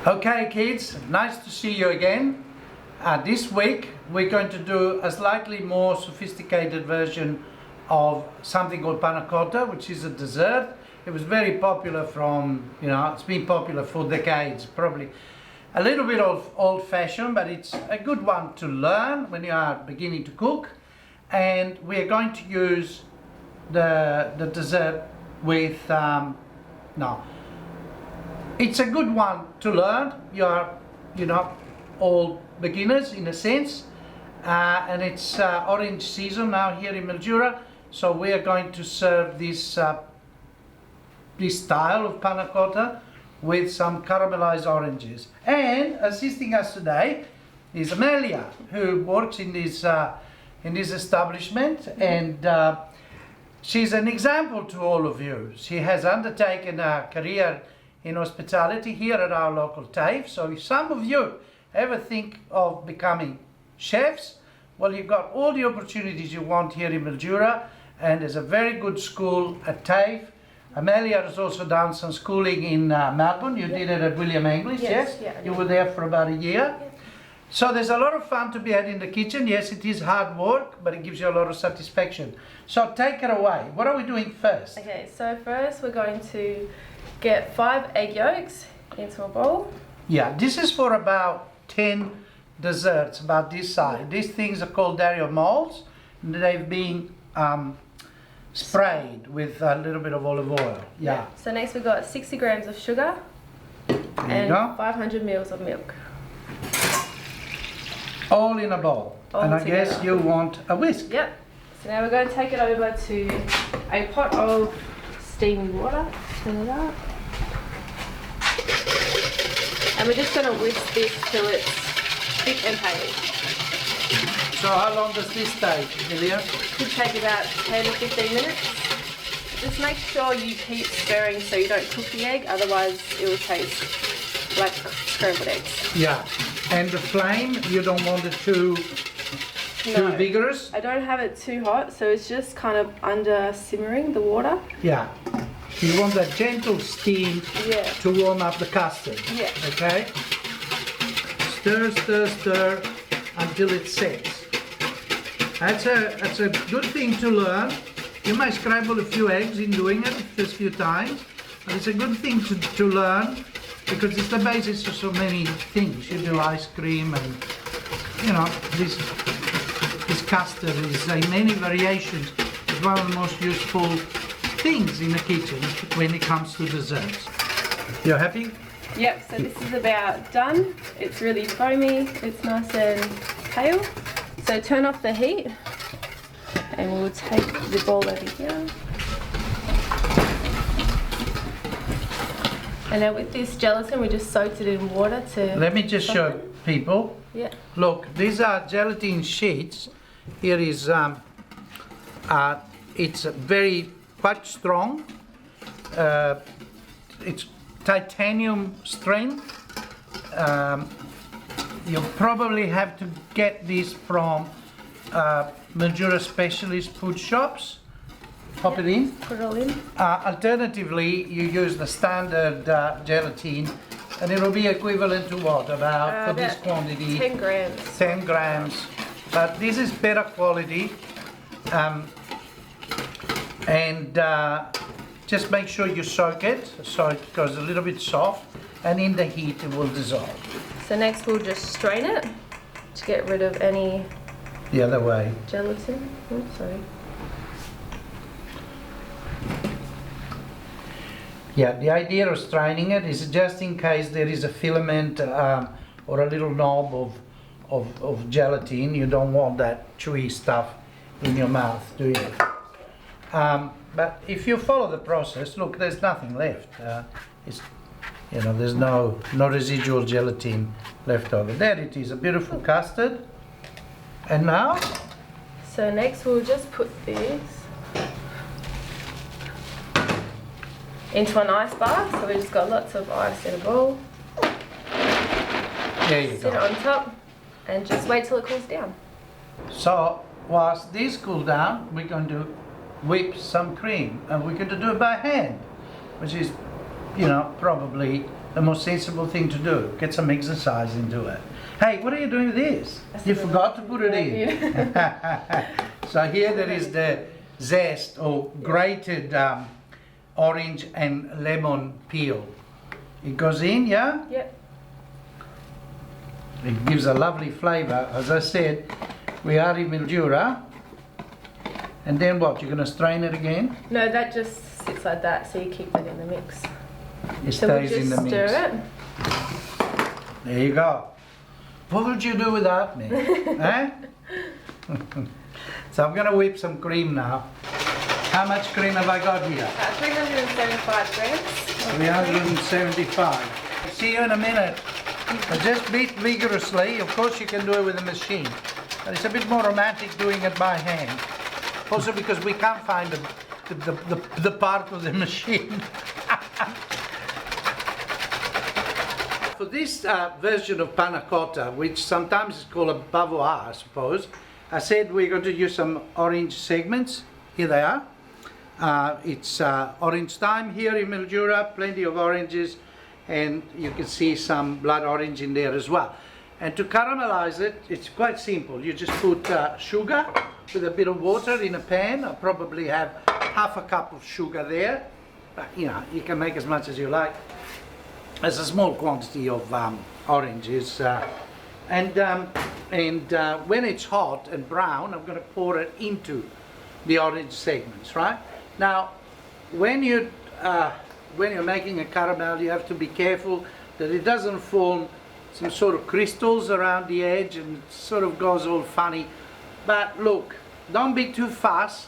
Okay kids, nice to see you again. This week we're going to do a slightly more sophisticated version of something called Panna Cotta, which is a dessert. It was very popular it's been popular for decades, probably a little bit of old-fashioned, but it's a good one to learn when you are beginning to cook. And we're going to use the dessert with, it's a good one to learn. You are, all beginners in a sense. And it's orange season now here in Mildura. So we are going to serve this style of panna cotta with some caramelized oranges. And assisting us today is Amelia, who works in this establishment, and she's an example to all of you. She has undertaken a career in hospitality here at our local TAFE. So if some of you ever think of becoming chefs, well, you've got all the opportunities you want here in Mildura, and there's a very good school at TAFE. Amelia has also done some schooling in Melbourne. You did it at William English, yes? Yeah, you were there for about a year. Yeah. So there's a lot of fun to be had in the kitchen. Yes, it is hard work, but it gives you a lot of satisfaction. So take it away. What are we doing first? Okay, so first we're going to get 5 egg yolks into a bowl. Yeah, this is for about 10 desserts, about this size. These things are called Dario molds. They've been sprayed with a little bit of olive oil. Yeah. So next we've got 60 grams of sugar and 500 mils of milk. All in a bowl. All and I together. guess you want a whisk. Yep. So now we're going to take it over to a pot of steaming water. Turn it up. And we're just going to whisk this till it's thick and pale. So how long does this take, Amelia? Could take about 10 to 15 minutes. Just make sure you keep stirring so you don't cook the egg, otherwise it will taste like scrambled eggs. Yeah. And the flame, you don't want it too vigorous? I don't have it too hot, so it's just kind of under simmering the water. Yeah. You want that gentle steam to warm up the custard. Yeah. Okay? Stir, stir, stir until it sets. That's a good thing to learn. You might scramble a few eggs in doing it just a few times, but it's a good thing to learn because it's the basis of so many things. You do ice cream and, this custard is in many variations. It's one of the most useful things in the kitchen when it comes to desserts. You're happy? Yep, so this is about done. It's really foamy, it's nice and pale. So turn off the heat and we'll take the bowl over here. And now with this gelatin, we just soaked it in water to... Let me just show people. Yeah. Look, these are gelatin sheets. Here is, it's quite strong. It's titanium strength. You'll probably have to get this from Mildura specialist food shops. Pop it in. Put it all in. Alternatively, you use the standard gelatin, and it'll be equivalent to what? For this quantity? 10 grams. 10 grams. But this is better quality. Just make sure you soak it so it goes a little bit soft, and in the heat it will dissolve. So next we'll just strain it to get rid of any the other way. gelatin. Oh, sorry. Yeah, the idea of straining it is just in case there is a filament or a little knob of gelatin. You don't want that chewy stuff in your mouth, do you? But if you follow the process, look, there's nothing left. There's no residual gelatin left over. There it is, a beautiful custard. And now? So next we'll just put this into an ice bath. So we just got lots of ice in a bowl. There you go. Sit it on top and just wait till it cools down. So whilst these cool down, we're going to whip some cream, and we're going to do it by hand, which is, probably the most sensible thing to do. Get some exercise into it. Hey, what are you doing with this? You forgot to put it in. So here there is the zest or grated orange and lemon peel. It goes in, yeah? Yep. It gives a lovely flavour. As I said, we are in Mildura. And then what? You're going to strain it again? No, that just sits like that, so you keep that in the mix. It So stays we'll in the just mix. stir it. There you go. What would you do without me? Eh? So I'm going to whip some cream now. How much cream have I got here? 375 grams. 375. See you in a minute. But just beat vigorously. Of course you can do it with a machine. But it's a bit more romantic doing it by hand. Also because we can't find the part of the machine. For this version of Panna Cotta, which sometimes is called a bavois, I suppose, I said we're going to use some orange segments. Here they are. It's orange time here in Mildura, plenty of oranges, and you can see some blood orange in there as well. And to caramelize it, it's quite simple. You just put sugar with a bit of water in a pan. I probably have half a cup of sugar there. You know, you can make as much as you like. There's a small quantity of oranges. And when it's hot and brown, I'm going to pour it into the orange segments, right? Now, when you're making a caramel, you have to be careful that it doesn't form some sort of crystals around the edge and it sort of goes all funny. But look, don't be too fast.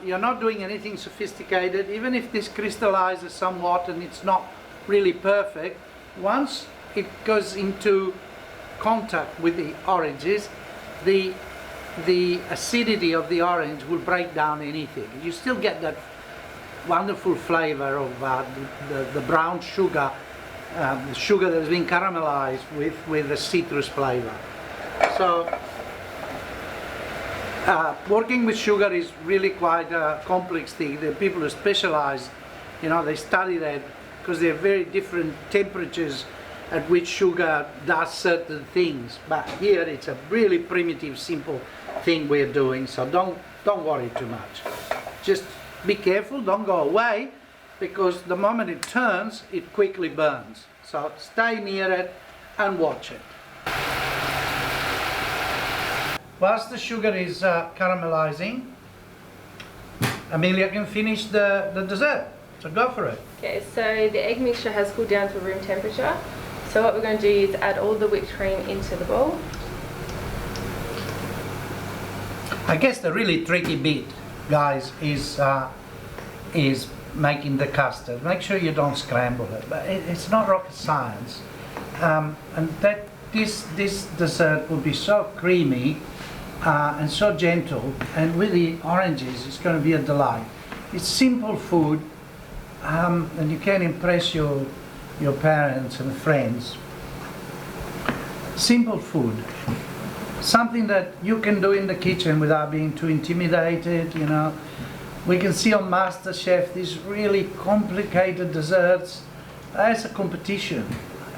You're not doing anything sophisticated. Even if this crystallizes somewhat and it's not really perfect, once it goes into contact with the oranges, the acidity of the orange will break down anything. You still get that wonderful flavor of the brown sugar, the sugar that has been caramelized with the citrus flavor. So working with sugar is really quite a complex thing. The people who specialize, you know, they study that because there are very different temperatures at which sugar does certain things. But here it's a really primitive, simple thing we're doing. So don't worry too much. Just be careful, don't go away, because the moment it turns, it quickly burns. So stay near it and watch it. Whilst the sugar is caramelizing, Amelia can finish the dessert. So go for it. Okay, so the egg mixture has cooled down to room temperature. So what we're going to do is add all the whipped cream into the bowl. I guess the really tricky bit, guys, is making the custard. Make sure you don't scramble it, but it's not rocket science. And that this dessert will be so creamy and so gentle, and with the oranges, it's going to be a delight. It's simple food, and you can impress your parents and friends. Simple food. Something that you can do in the kitchen without being too intimidated, you know. We can see on MasterChef these really complicated desserts. That's a competition,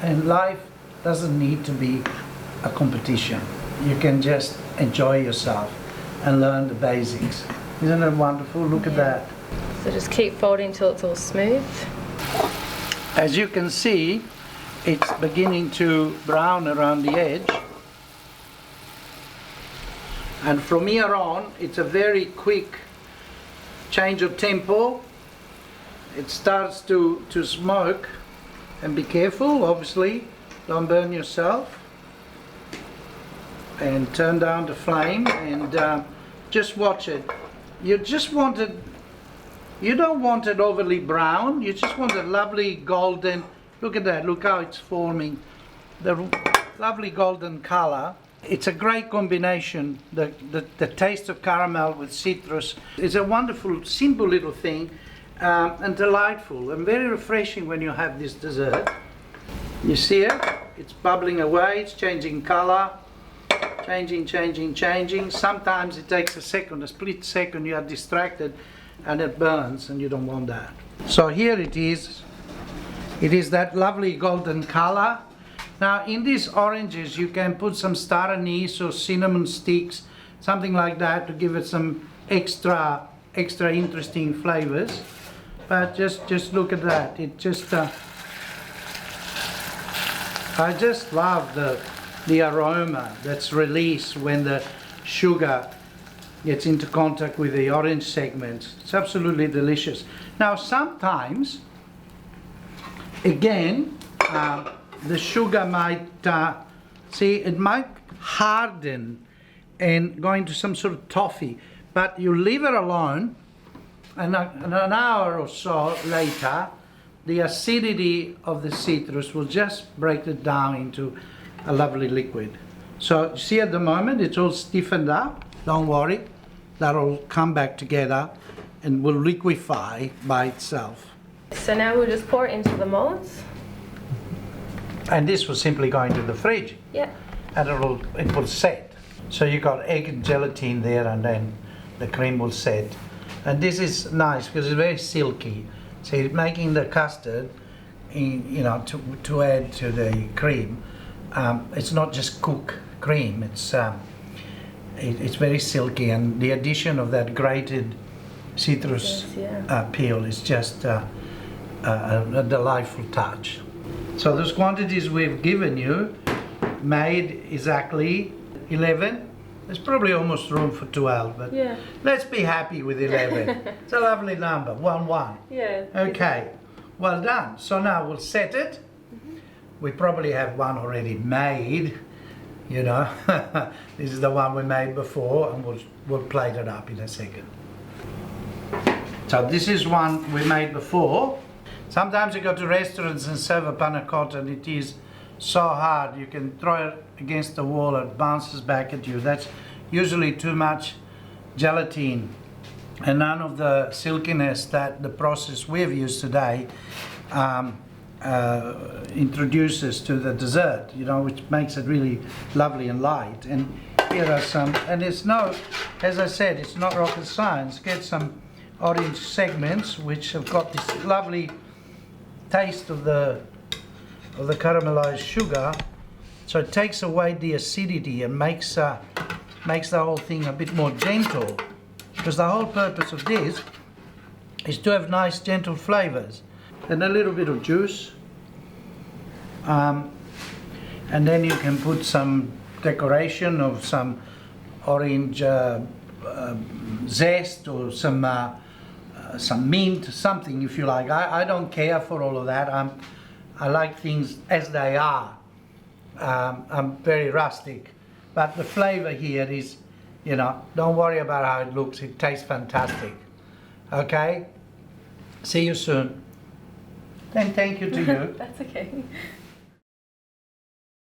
and life doesn't need to be a competition. You can just enjoy yourself and learn the basics. Isn't it wonderful? Look at that. So just keep folding till it's all smooth. As you can see, it's beginning to brown around the edge. And from here on, it's a very quick change of tempo. It starts to smoke, and be careful, obviously, don't burn yourself. And turn down the flame and just watch it. You don't want it overly brown, you just want a lovely golden, look at that, look how it's forming, the lovely golden color. It's a great combination, the taste of caramel with citrus. It's a wonderful, simple little thing, and delightful and very refreshing when you have this dessert. You see it? It's bubbling away, it's changing color, changing. Sometimes it takes a second, a split second, you are distracted and it burns, and you don't want that. So here it is. It is that lovely golden color. Now in these oranges you can put some star anise or cinnamon sticks, something like that, to give it some extra interesting flavors. But just look at that. It just I just love the aroma that's released when the sugar gets into contact with the orange segments. It's absolutely delicious. Now sometimes, again, the sugar might, it might harden and go into some sort of toffee, but you leave it alone, and an hour or so later, the acidity of the citrus will just break it down into a lovely liquid. So see, at the moment it's all stiffened up. Don't worry, that'll come back together and will liquefy by itself. So now we'll just pour it into the molds. And this will simply go into the fridge. Yeah. And it will set. So you got egg and gelatin there, and then the cream will set. And this is nice because it's very silky. So you're making the custard, to add to the cream. It's not just cooked cream. It's very silky, and the addition of that grated citrus peel is just a delightful touch. So those quantities we've given you made exactly 11. There's probably almost room for 12, but let's be happy with 11. It's a lovely number, 1-1. Yeah. Okay, well done. So now we'll set it. We probably have one already made, This is the one we made before, and we'll plate it up in a second. So this is one we made before. Sometimes you go to restaurants and serve a panna cotta, and it is so hard. You can throw it against the wall, it bounces back at you. That's usually too much gelatin and none of the silkiness that the process we've used today introduces to the dessert, which makes it really lovely and light. And here are some, and as I said, it's not rocket science. Get some orange segments which have got this lovely taste of the caramelized sugar, so it takes away the acidity and makes the whole thing a bit more gentle, because the whole purpose of this is to have nice gentle flavors. And a little bit of juice, and then you can put some decoration of some orange zest or some mint, something if you like. I don't care for all of that. I like things as they are. I'm very rustic, but the flavor here is, don't worry about how it looks. It tastes fantastic. Okay? See you soon. And thank you to you. That's okay.